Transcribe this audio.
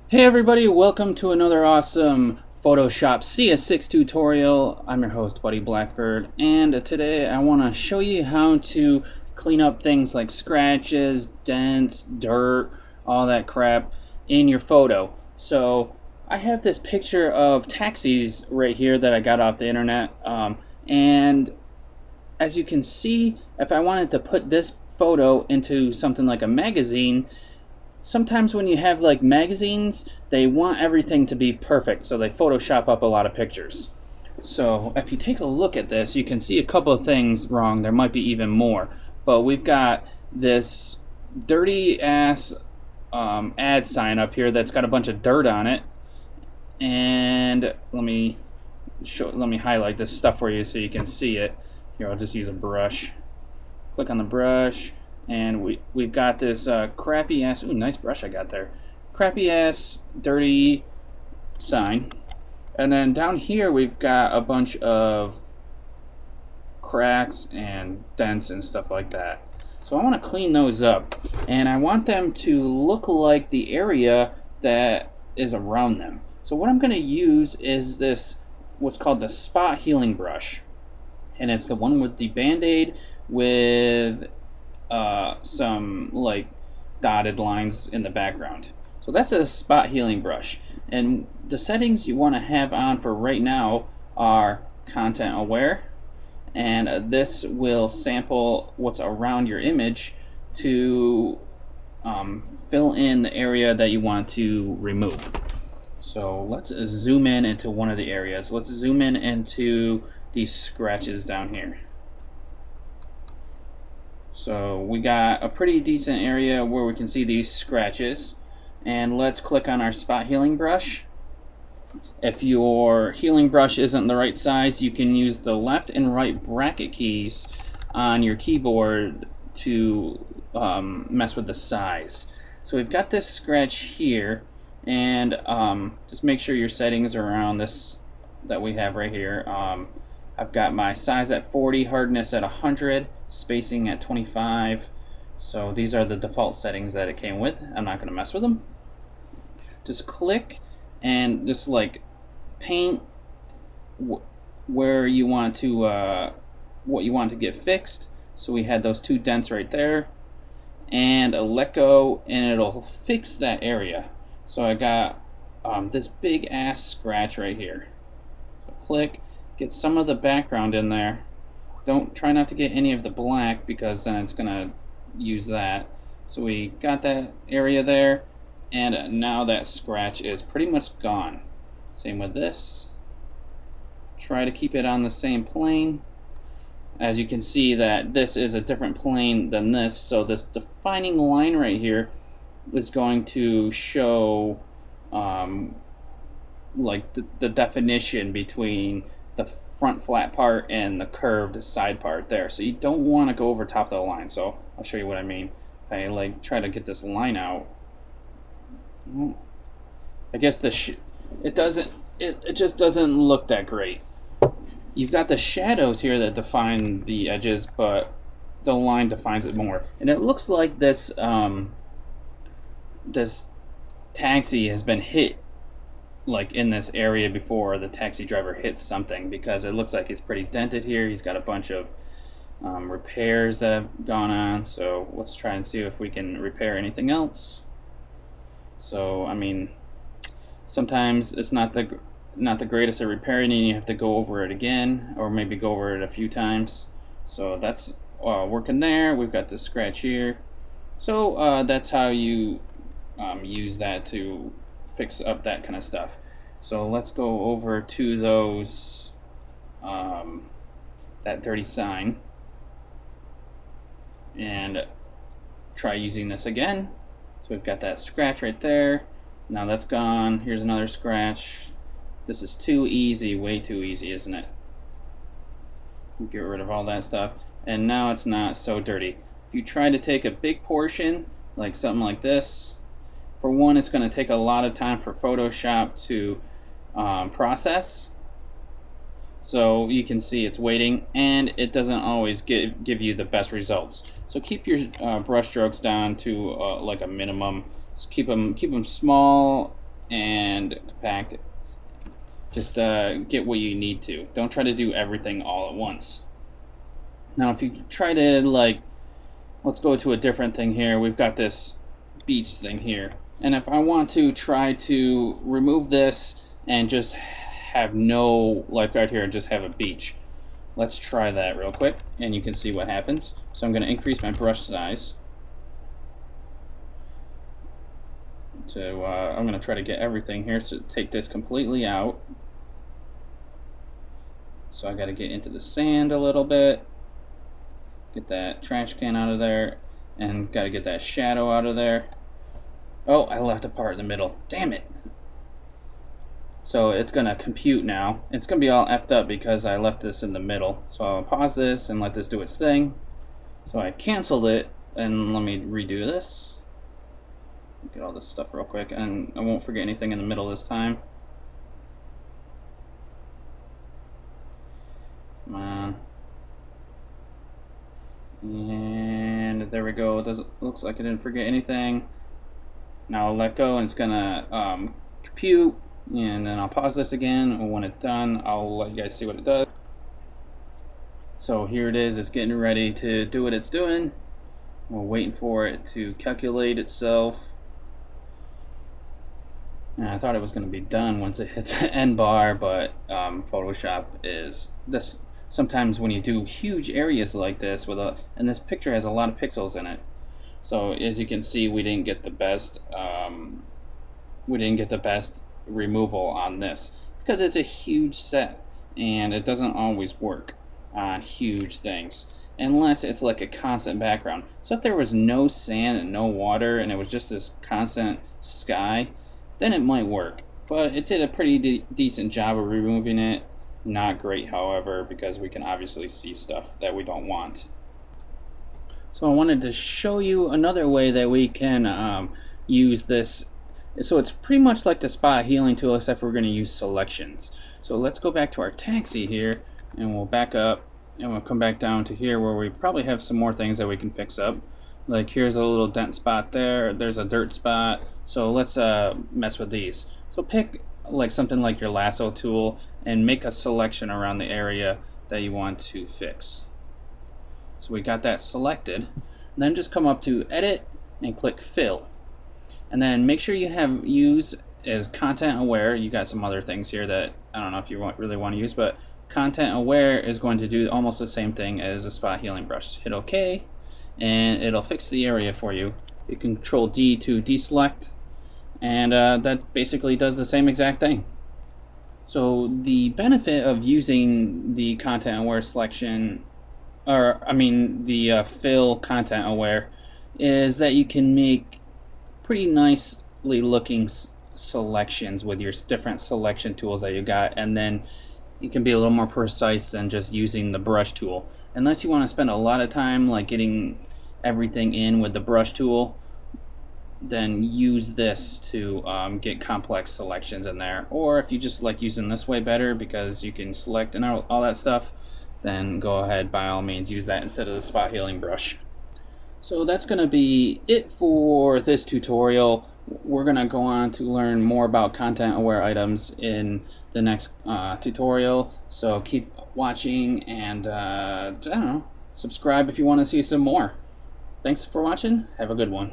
Hey everybody, welcome to another awesome Photoshop CS6 tutorial. I'm your host, Buddy Blackford, and today I want to show you how to clean up things like scratches, dents, dirt, all that crap in your photo. So I have this picture of taxis right here that I got off the internet, and as you can see, if I wanted to put this photo into something like a magazine, sometimes when you have like magazines, they want everything to be perfect, so they Photoshop up a lot of pictures. So if you take a look at this, you can see a couple of things wrong. There might be even more, but we've got this dirty ass ad sign up here that's got a bunch of dirt on it. And let me highlight this stuff for you so you can see it. Here, I'll just use a brush. Click on the brush, and we've got this crappy ass, ooh, nice brush I got there, crappy ass dirty sign. And then down here we've got a bunch of cracks and dents and stuff like that. So I want to clean those up, and I want them to look like the area that is around them. So what I'm going to use is this, what's called the spot healing brush, and it's the one with the band-aid with some like dotted lines in the background. So that's a spot healing brush, and the settings you want to have on for right now are content aware, and this will sample what's around your image to fill in the area that you want to remove. So let's zoom in into one of the areas. Let's zoom in into these scratches down here. So we got a pretty decent area where we can see these scratches, and let's click on our spot healing brush. If your healing brush isn't the right size, you can use the left and right bracket keys on your keyboard to mess with the size. So we've got this scratch here, and just make sure your settings are around this that we have right here. I've got my size at 40, hardness at 100, spacing at 25. So these are the default settings that it came with. I'm not going to mess with them. Just click and just like paint where you want to what you want to get fixed. So we had those two dents right there, and let go, and it'll fix that area. So I got this big ass scratch right here. So click. Get some of the background in there. Try not to get any of the black, because then it's gonna use that. So we got that area there, and now that scratch is pretty much gone. Same with this. Try to keep it on the same plane. As you can see that this is a different plane than this, so this defining line right here is going to show like the definition between the front flat part and the curved side part there. So you don't want to go over top of the line. So I'll show you what I mean. If I like try to get this line out, I guess it just doesn't look that great. You've got the shadows here that define the edges, but the line defines it more. And it looks like this this taxi has been hit like in this area before. The taxi driver hits something, because it looks like he's pretty dented here. He's got a bunch of repairs that have gone on. So let's try and see if we can repair anything else. So I mean, sometimes it's not the greatest at repairing, and you have to go over it again, or maybe go over it a few times. So that's working there. We've got this scratch here. So that's how you use that to fix up that kind of stuff. So let's go over to those that dirty sign and try using this again. So we've got that scratch right there. Now that's gone. Here's another scratch. This is too easy, way too easy, isn't it? Get rid of all that stuff, and now it's not so dirty. If you try to take a big portion, like something like this, for one, it's going to take a lot of time for Photoshop to process. So you can see it's waiting, and it doesn't always give you the best results. So keep your brush strokes down to like a minimum. Just keep them small and compact it. Just get what you need to. Don't try to do everything all at once. Now if you try to, like, let's go to a different thing here. We've got this beach thing here. And if I want to try to remove this and just have no lifeguard here and just have a beach, let's try that real quick and you can see what happens. So I'm going to increase my brush size. So I'm going to try to get everything here to take this completely out. So I got to get into the sand a little bit, get that trash can out of there, and got to get that shadow out of there. Oh, I left a part in the middle. Damn it. So it's going to compute now. It's going to be all effed up because I left this in the middle. So I'll pause this and let this do its thing. So I canceled it, and let me redo this. Get all this stuff real quick, and I won't forget anything in the middle this time. Come on. And there we go. Looks like I didn't forget anything. Now I'll let go and it's gonna compute, and then I'll pause this again, and when it's done I'll let you guys see what it does. So here it is, it's getting ready to do what it's doing. We're waiting for it to calculate itself. And I thought it was going to be done once it hits the end bar, but Photoshop is this. Sometimes when you do huge areas like this and this picture has a lot of pixels in it, so as you can see, we didn't get the best removal on this because it's a huge set and it doesn't always work on huge things unless it's like a constant background. So if there was no sand and no water and it was just this constant sky, then it might work. But it did a pretty decent job of removing it. Not great, however, because we can obviously see stuff that we don't want. So I wanted to show you another way that we can use this. So it's pretty much like the spot healing tool, except for we're going to use selections. So let's go back to our taxi here, and we'll back up, and we'll come back down to here where we probably have some more things that we can fix up. Like here's a little dent spot there, there's a dirt spot, so let's mess with these. So pick like something like your lasso tool and make a selection around the area that you want to fix. So we got that selected, and then just come up to edit and click fill, and then make sure you have use as content aware. You got some other things here that I don't know if you really want to use, but content aware is going to do almost the same thing as a spot healing brush. Hit OK and it'll fix the area for you. You Control D to deselect, and that basically does the same exact thing. So the benefit of using the content aware selection, or I mean the fill content aware, is that you can make pretty nicely looking selections with your different selection tools that you got, and then you can be a little more precise than just using the brush tool. Unless you want to spend a lot of time like getting everything in with the brush tool, then use this to get complex selections in there. Or if you just like using this way better because you can select and all that stuff, then go ahead, by all means, use that instead of the spot healing brush. So that's going to be it for this tutorial. We're going to go on to learn more about content aware items in the next tutorial, so keep watching, and I don't know, subscribe if you want to see some more. Thanks for watching. Have a good one.